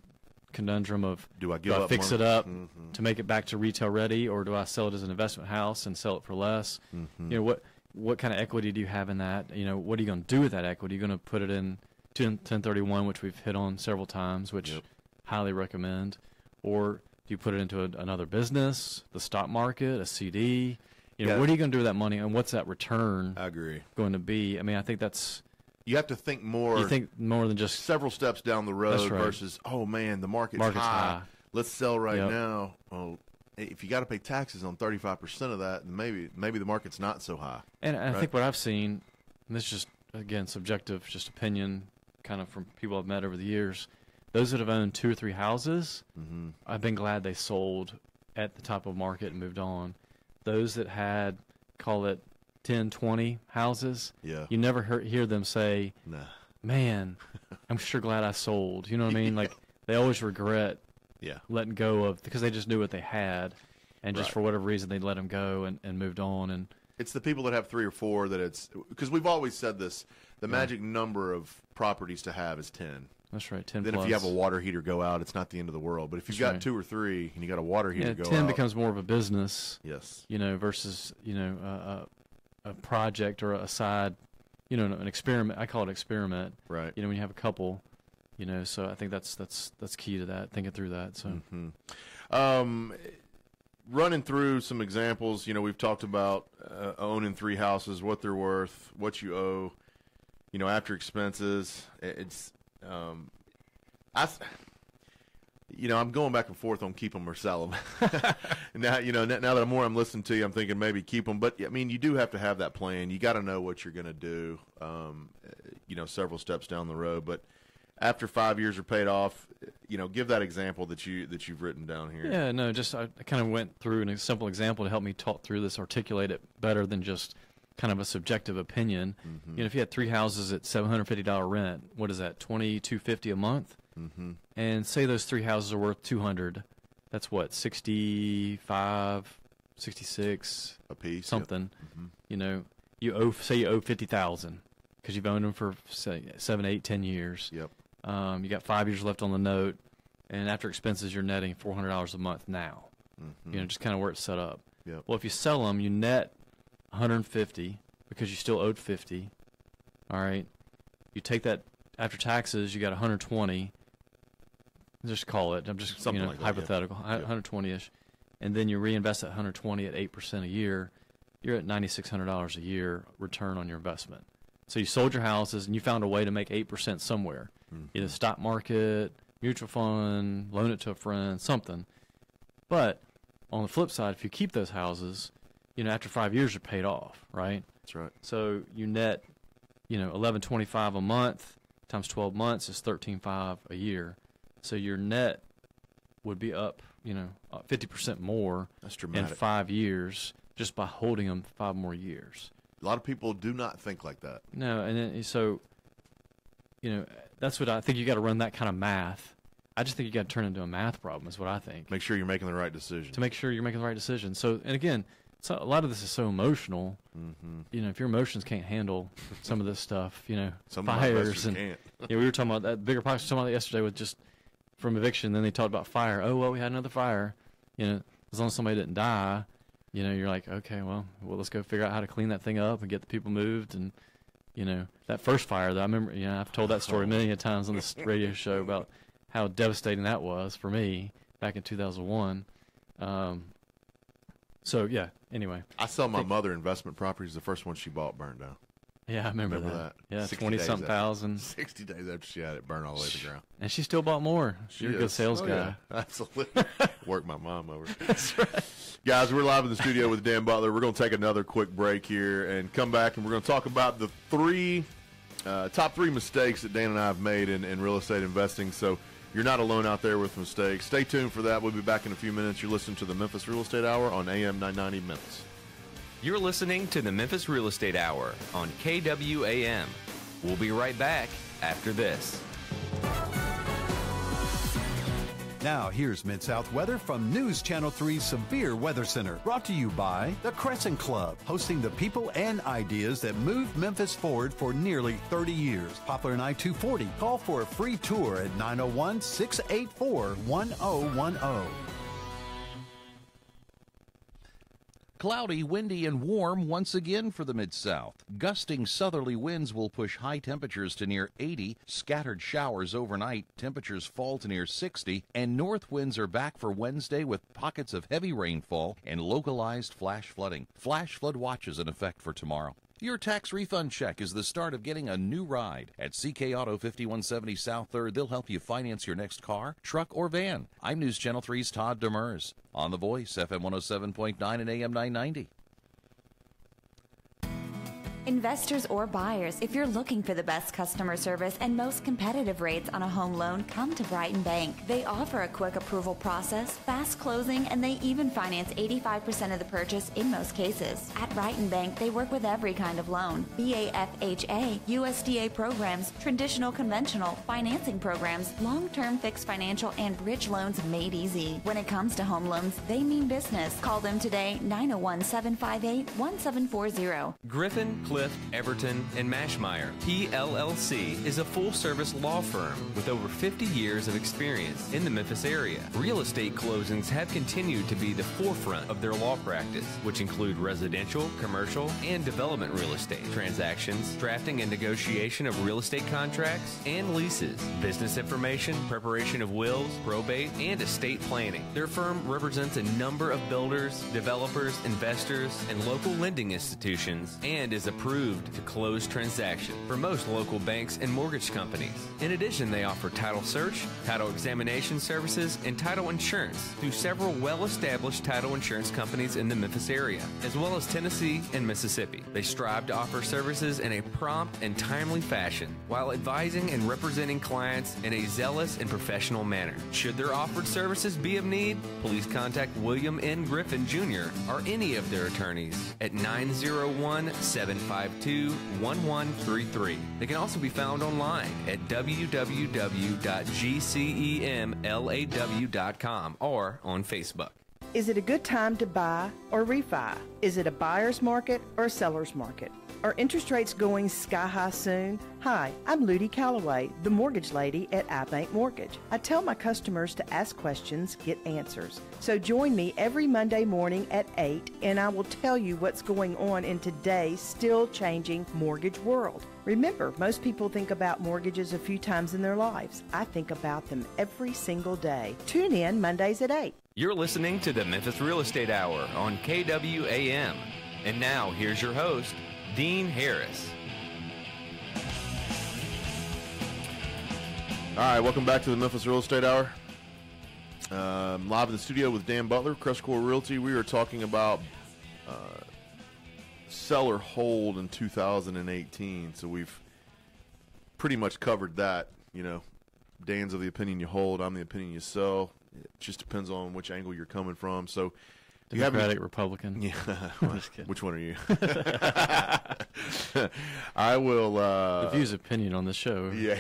conundrum of do I fix it up to make it back to retail ready, or do I sell it as an investment house and sell it for less? What kind of equity do you have in that? What are you going to do with that equity? You're going to put it in 1031, which we've hit on several times, which highly recommend, or do you put it into another business, the stock market, a CD? What are you going to do with that money, and what's that return I agree. going to be? I mean, I think that's you have to think more. You think more than just several steps down the road versus, oh man, the market's high. Let's sell right now. Oh, if you got to pay taxes on 35% of that, maybe the market's not so high. And I think what I've seen, and this is just again subjective, just opinion, kind of from people I've met over the years, those that have owned 2 or 3 houses, I've been glad they sold at the top of market and moved on. Those that had, call it 10, 20 houses, you never hear them say, man, I'm sure glad I sold. You know what I mean? Like, they always regret letting go of, because they just knew what they had, and just for whatever reason they let them go and moved on. And it's the people that have 3 or 4 that it's, because we've always said this, the magic number of properties to have is 10. That's right, 10 then plus. If you have a water heater go out, it's not the end of the world. But if you've got 2 or 3 and you got a water heater go 10 out, becomes more of a business. Yes. You know, versus, you know, a project or a side, you know, an experiment. I call it experiment. Right. You know, when you have a couple, you know, so I think that's key to that, thinking through that. So running through some examples, you know, we've talked about owning 3 houses, what they're worth, what you owe, you know, after expenses. It's you know, I'm going back and forth on keep them or sell them. Now, you know, now that I'm listening to you, I'm thinking maybe keep them. But I mean, you do have to have that plan. You got to know what you're going to do. You know, several steps down the road. But after 5 years are paid off, you know, give that example that you've written down here. Yeah, no, just I kind of went through a simple example to help me talk through this, articulate it better than just kind of a subjective opinion. You know, if you had 3 houses at $750 rent, what is that, $2,250 a month? And say those 3 houses are worth $200, that's what, 65, 66 a piece, something. You know, you owe $50,000 because you've owned them for say 7, 8, 10 years. You got 5 years left on the note, and after expenses, you're netting $400 a month now. You know, just kind of where it's set up. Well, if you sell them, you net 150 because you still owed 50. All right, you take that after taxes, you got 120. Just call it. I'm just something you know, like that, hypothetical, 120ish, and then you reinvest that 120 at 8% a year. You're at $9,600 a year return on your investment. So you sold your houses and you found a way to make 8% somewhere, either stock market, mutual fund, loan it to a friend, something. But on the flip side, if you keep those houses, you know, after 5 years, you're paid off, right? That's right. So you net, you know, $1,125 a month times 12 months is $13,500 a year. So your net would be up, you know, 50% more in 5 years just by holding them 5 more years. A lot of people do not think like that. No, and then, so, you know, that's what I think. You got to run that kind of math. I just think you got to turn it into a math problem is what I think. Make sure you're making the right decision. To make sure you're making the right decision. So, and again, a lot of this is so emotional. You know, if your emotions can't handle some of this stuff, you know, fires and can't. Yeah, we were talking about that. Bigger Pockets was talking about that yesterday with just from eviction. Then they talked about fire. Oh well, we had another fire. You know, as long as somebody didn't die, you know, you're like, okay, well, let's go figure out how to clean that thing up and get the people moved. And you know, that first fire, though, I remember. You know, I've told that story a million times on this radio show about how devastating that was for me back in 2001. So yeah. Anyway, I saw my mother investment properties. The first one she bought burned down. Yeah, I remember that. Yeah, 20-something thousand. 60 days after she had it burn all the way to the ground. And she still bought more. You're a good sales guy. Yeah, absolutely. Work my mom over. That's right. Guys, we're live in the studio with Dan Butler. We're going to take another quick break here and come back, and we're going to talk about the top three mistakes that Dan and I have made in real estate investing. So you're not alone out there with mistakes. Stay tuned for that. We'll be back in a few minutes. You're listening to the Memphis Real Estate Hour on AM 990 Memphis. You're listening to the Memphis Real Estate Hour on KWAM. We'll be right back after this. Now, here's Mid-South weather from News Channel 3's Severe Weather Center. Brought to you by the Crescent Club, hosting the people and ideas that moved Memphis forward for nearly 30 years. Poplar and I-240. Call for a free tour at 901-684-1010. Cloudy, windy, and warm once again for the Mid-South. Gusting southerly winds will push high temperatures to near 80. Scattered showers overnight. Temperatures fall to near 60. And north winds are back for Wednesday with pockets of heavy rainfall and localized flash flooding. Flash flood watches in effect for tomorrow. Your tax refund check is the start of getting a new ride. At CK Auto 5170 South 3rd, they'll help you finance your next car, truck, or van. I'm News Channel 3's Todd Demers. On The Voice, FM 107.9 and AM 990. Investors or buyers, if you're looking for the best customer service and most competitive rates on a home loan, come to Brighton Bank. They offer a quick approval process, fast closing, and they even finance 85% of the purchase in most cases. At Brighton Bank, they work with every kind of loan: BAFHA, USDA programs, traditional conventional, financing programs, long-term fixed financial, and bridge loans made easy. When it comes to home loans, they mean business. Call them today, 901-758-1740. Griffin, Clift, Everton, and Mashmeyer, PLLC, is a full-service law firm with over 50 years of experience in the Memphis area. Real estate closings have continued to be the forefront of their law practice, which include residential, commercial, and development real estate transactions, drafting and negotiation of real estate contracts and leases, business information, preparation of wills, probate, and estate planning. Their firm represents a number of builders, developers, investors, and local lending institutions, and is approved to close transactions for most local banks and mortgage companies. In addition, they offer title search, title examination services, and title insurance through several well-established title insurance companies in the Memphis area, as well as Tennessee and Mississippi. They strive to offer services in a prompt and timely fashion while advising and representing clients in a zealous and professional manner. Should their offered services be of need, please contact William N. Griffin Jr. or any of their attorneys at 901-752-1133. They can also be found online at www.gcemlaw.com or on Facebook. Is it a good time to buy or refi? Is it a buyer's market or a seller's market? Are interest rates going sky high soon? Hi, I'm Ludi Calloway, the mortgage lady at iBank Mortgage. I tell my customers to ask questions, get answers. So join me every Monday morning at 8 and I will tell you what's going on in today's still changing mortgage world. Remember, most people think about mortgages a few times in their lives. I think about them every single day. Tune in Mondays at 8. You're listening to the Memphis Real Estate Hour on KWAM. And now, here's your host, Dean Harris. All right, welcome back to the Memphis Real Estate Hour. Live in the studio with Dan Butler, CrestCore Realty. We are talking about seller hold in 2018. So we've pretty much covered that. You know, Dan's of the opinion you hold, I'm the opinion you sell. It just depends on which angle you're coming from. So Democratic, Republican. Yeah. Just kidding. Which one are you? I will. The views opinion on this show. Yeah.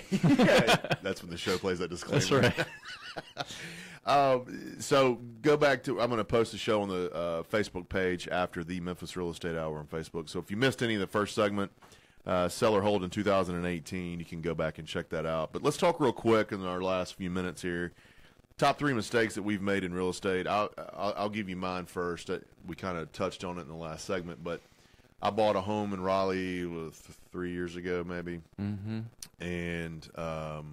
That's when the show plays that disclaimer. That's right. So go back to. I'm going to post the show on the Facebook page after the Memphis Real Estate Hour on Facebook. So if you missed any of the first segment, seller hold in 2018, you can go back and check that out. But let's talk real quick in our last few minutes here. Top 3 mistakes that we've made in real estate. I'll give you mine first. We kind of touched on it in the last segment, but I bought a home in Raleigh 3 years ago, maybe, and 4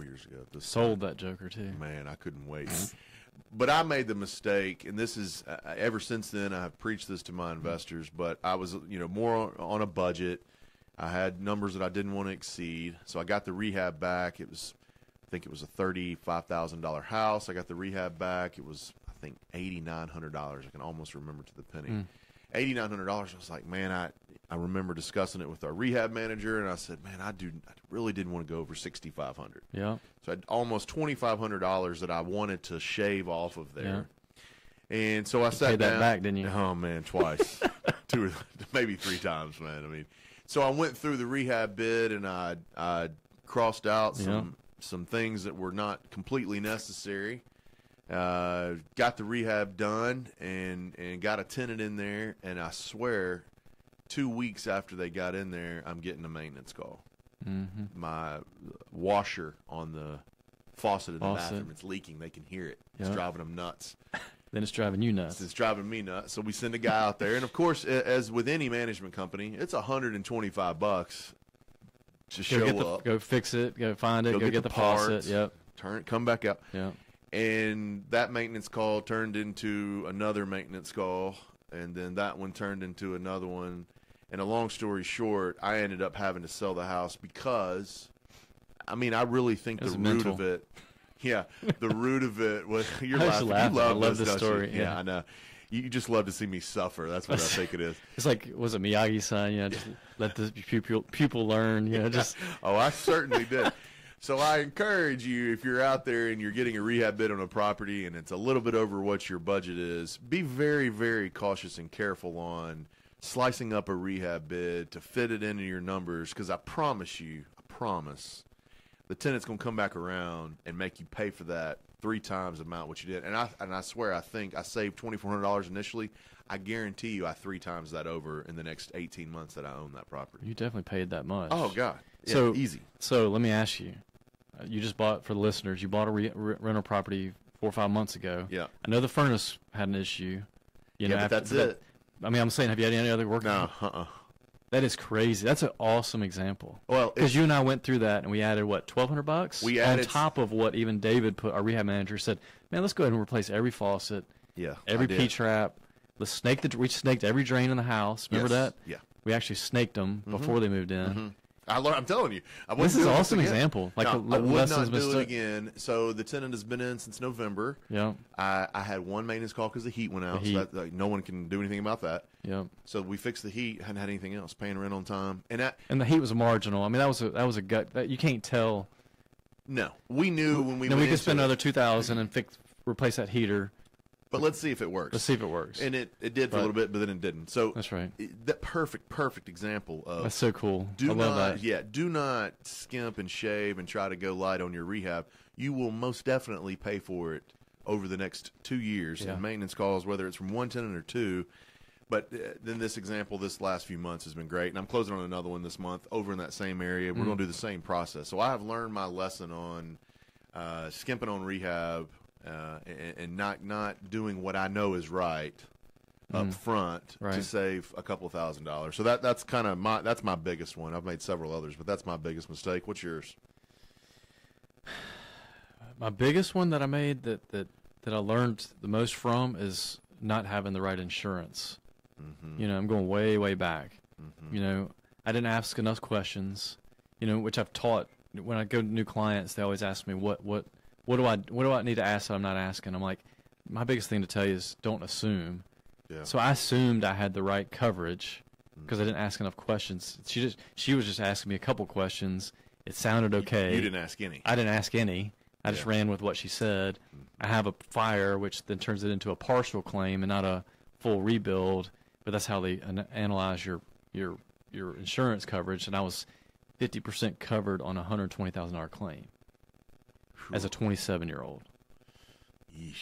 years ago. Sold that joker too. Man, I couldn't wait. But I made the mistake, and this is ever since then I have preached this to my investors. But I was, more on a budget. I had numbers that I didn't want to exceed, so I got the rehab back. I think it was a $35,000 house. I got the rehab back. It was, I think, $8,900. I can almost remember to the penny. $8,900. I was like, man, I remember discussing it with our rehab manager, and I said, man, I really didn't want to go over $6,500. Yeah. So I had almost $2,500 that I wanted to shave off of there. Yeah. And so I sat down. Paid that back, didn't you? Oh man, twice, 2 or maybe 3 times, man. I mean, so I went through the rehab bid, and I crossed out some things that were not completely necessary. Got the rehab done and got a tenant in there, and I swear 2 weeks after they got in there, I'm getting a maintenance call. My washer on the faucet in the bathroom, it's leaking. They can hear it. It's driving them nuts. Then it's driving you nuts. It's driving me nuts. So we send a guy out there, and of course, as with any management company, it's $125 to show up. Go fix it. Go find it. Go get the faucet. Yep. Turn it. Come back out. Yep. And that maintenance call turned into another maintenance call, and then that one turned into another one. And a long story short, I ended up having to sell the house because, I mean, I really think the root of it. Yeah, the root of it was. You're laughing. You love this story. Yeah, I know. You just love to see me suffer. That's what I think it is. It's like, was it Miyagi-san? You know, just let the pupil learn. You know, just. Oh, I certainly did. So I encourage you, if you're out there and you're getting a rehab bid on a property and it's a little bit over what your budget is, be very, very cautious and careful on slicing up a rehab bid to fit it into your numbers, because I promise, the tenant's going to come back around and make you pay for that 3 times the amount what you did. And I swear, I think I saved $2,400 initially. I guarantee you I 3 times that over in the next 18 months that I own that property. You definitely paid that much. Oh, God. Yeah, so easy. So let me ask you. You just bought, for the listeners, you bought a rental property 4 or 5 months ago. Yeah. I know the furnace had an issue. But that's it. I mean, I'm saying, have you had any other work? No, That is crazy. That's an awesome example. Well, because you and I went through that, and we added, what, $1,200? We added on top of what even David put. Our rehab manager said, man, let's go ahead and replace every faucet. Yeah. Every P-trap. Let's we snaked every drain in the house. Remember that? Yeah. We actually snaked them before they moved in. I'm telling you. This is an awesome example. Like, I would not do mistake. it again. So the tenant has been in since November. Yeah. I had one maintenance call because the heat went out. So that, no one can do anything about that. Yeah. So we fixed the heat. Hadn't had anything else. Paying rent on time. And the heat was marginal. I mean, that was a gut. You can't tell. No, we knew when we. We could spend another $2,000 and replace that heater. But let's see if it works. Let's see if it works. And it did for a little bit, but then it didn't. So that's right. That perfect example of. That's so cool. I love that. Yeah, do not skimp and shave and try to go light on your rehab. You will most definitely pay for it over the next 2 years in maintenance calls, whether it's from one tenant or 2. But then this example, this last few months has been great, and I'm closing on another one this month over in that same area. We're going to do the same process. So I have learned my lesson on skimping on rehab. And not doing what I know is right up front to save a couple $1,000. So that's kind of my biggest one. I've made several others, but that's my biggest mistake. What's yours? My biggest one that I made that I learned the most from is not having the right insurance. You know, I'm going way back. You know, I didn't ask enough questions. You know, which I've taught when I go to new clients. They always ask me what do I need to ask that I'm not asking? I'm like, my biggest thing to tell you is don't assume. Yeah. So I assumed I had the right coverage because I didn't ask enough questions. She was just asking me a couple questions. It sounded okay. You didn't ask any. I didn't ask any. I just ran with what she said. I have a fire, which then turns it into a partial claim and not a full rebuild. But that's how they analyze your insurance coverage. And I was 50% covered on a $120,000 claim. As a 27-year-old.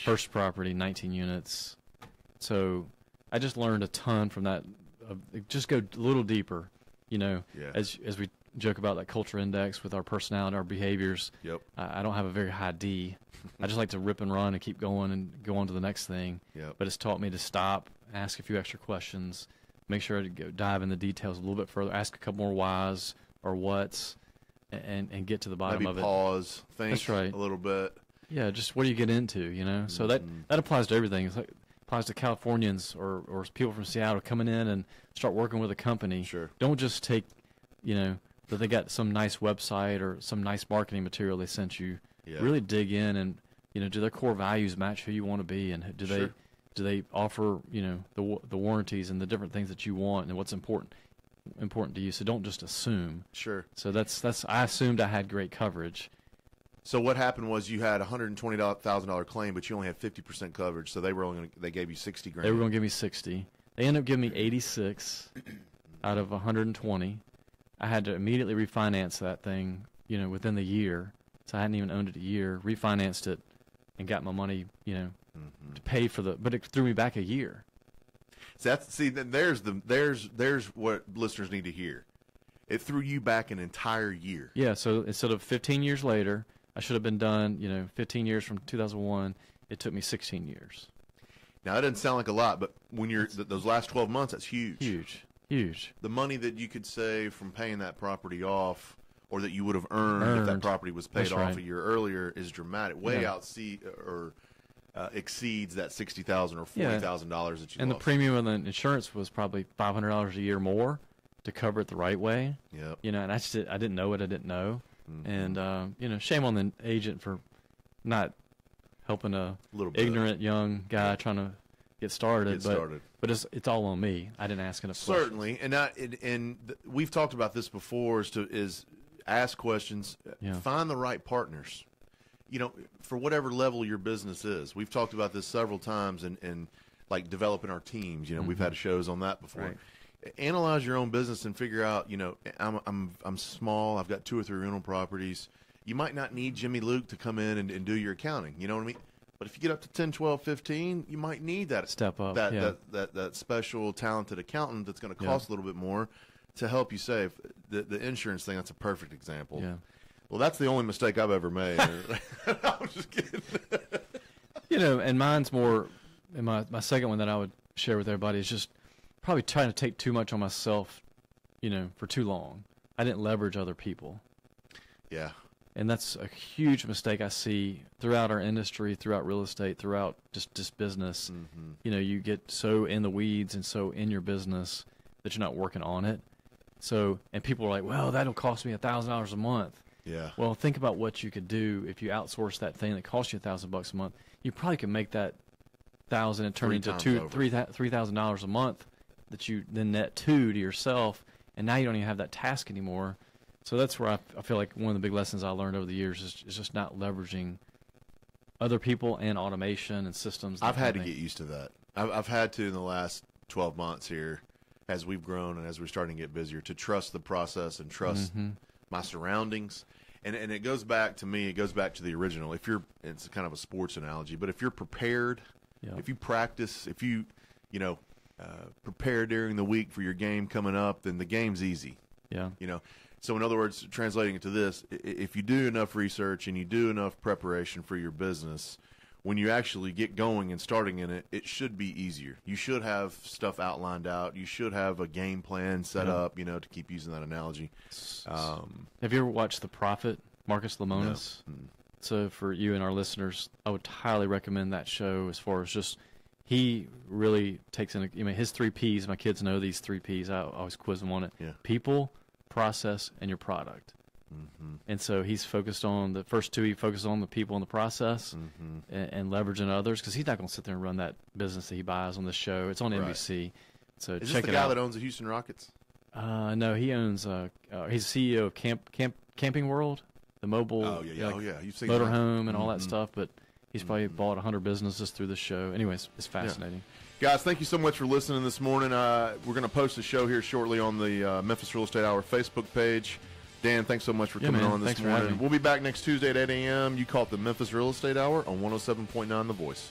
First property, 19 units. So I just learned a ton from that. Just go a little deeper, you know, as we joke about that culture index with our personality, our behaviors. Yep. I don't have a very high D. I just like to rip and run and keep going and go on to the next thing. Yep. But it's taught me to stop, ask a few extra questions, make sure I dive in the details a little bit further, ask a couple more whys or whats. And get to the bottom of it. Maybe pause, think That's right. a little bit. Yeah, just what do you get into, you know? So that applies to everything. It applies to Californians or people from Seattle coming in and start working with a company. Sure. Don't just take, you know, that they got some nice website or some nice marketing material they sent you. Yeah. Really dig in and, you know, do their core values match who you want to be, and do they offer, you know, the warranties and the different things that you want and what's important to you. So don't just assume. Sure. So that's I assumed I had great coverage. So what happened was you had a $120,000 claim, but you only had 50% coverage. So they gave you $60,000. They were going to give me 60. They ended up giving me 86 out of 120. I had to immediately refinance that thing, you know, within the year. So I hadn't even owned it a year. Refinanced it and got my money, you know, to pay for but it threw me back a year. So there's what listeners need to hear. It threw you back an entire year. Yeah, so instead of 15 years later, I should have been done, you know, 15 years from 2001. It took me 16 years. Now, that doesn't sound like a lot, but when you're those last 12 months, that's huge. Huge. The money that you could save from paying that property off, or that you would have earned if that property was paid off a year earlier, is dramatic. Exceeds that $60,000 or $40,000 that you and lost. The premium on the insurance was probably $500 a year more to cover it the right way. Yep. You know, and I didn't know what I didn't know. And you know, shame on the agent for not helping a ignorant young guy trying to get started. But it's all on me. I didn't ask enough Certainly, questions. and we've talked about this before. Is ask questions, find the right partners. You know, for whatever level your business is. We've talked about this several times, and like developing our teams. You know, we've had shows on that before. Right. Analyze your own business and figure out. You know, I'm small. I've got 2 or 3 rental properties. You might not need Jimmy Luke to come in and do your accounting. You know what I mean? But if you get up to 10, 12, 15, you might need that step up, that special talented accountant that's going to cost a little bit more to help you save. The insurance thing, that's a perfect example. Yeah. Well, that's the only mistake I've ever made. I'm just kidding. You know, and mine's more, and my second one that I would share with everybody is just probably trying to take too much on myself, you know, for too long. I didn't leverage other people. Yeah. And that's a huge mistake I see throughout our industry, throughout real estate, throughout just business. Mm-hmm. You know, you get so in the weeds and so in your business that you're not working on it. So, and people are like, well, that'll cost me $1,000 a month. Yeah. Well, think about what you could do if you outsource that thing that costs you $1,000 a month. You probably could make that $1,000 and turn into $3,000 a month that you then net to yourself, and now you don't even have that task anymore. So that's where I feel like one of the big lessons I learned over the years is just not leveraging other people and automation and systems. I've had to get used to that. I've had to in the last 12 months here, as we've grown and as we're starting to get busier, to trust the process and trust my surroundings. And it goes back to me. It goes back to the original. It's kind of a sports analogy, but if you're prepared, if you practice, if you prepare during the week for your game coming up, then the game's easy. Yeah. You know. So in other words, translating it to this, if you do enough research and you do enough preparation for your business, when you actually get going and starting in it, it should be easier. You should have stuff outlined out. You should have a game plan set up, you know, to keep using that analogy. Have you ever watched The Prophet, Marcus Lemonis? No. So for you and our listeners, I would highly recommend that show as far as just he really takes in, his 3 Ps. My kids know these 3 Ps. I always quiz them on it. Yeah. People, process, and your product. And so he's focused on the first 2. He focused on the people and the process and leveraging others, because he's not going to sit there and run that business that he buys on the show. It's on NBC. So is check this the it guy out. that owns the Houston Rockets? No, he owns. He's CEO of Camping World, the mobile You've seen motorhome and all that stuff. But he's probably bought 100 businesses through the show. Anyways, it's fascinating. Yeah. Guys, thank you so much for listening this morning. We're going to post a show here shortly on the Memphis Real Estate Hour Facebook page. Dan, thanks so much for coming on this morning. We'll be back next Tuesday at 8 a.m. You caught the Memphis Real Estate Hour on 107.9 The Voice.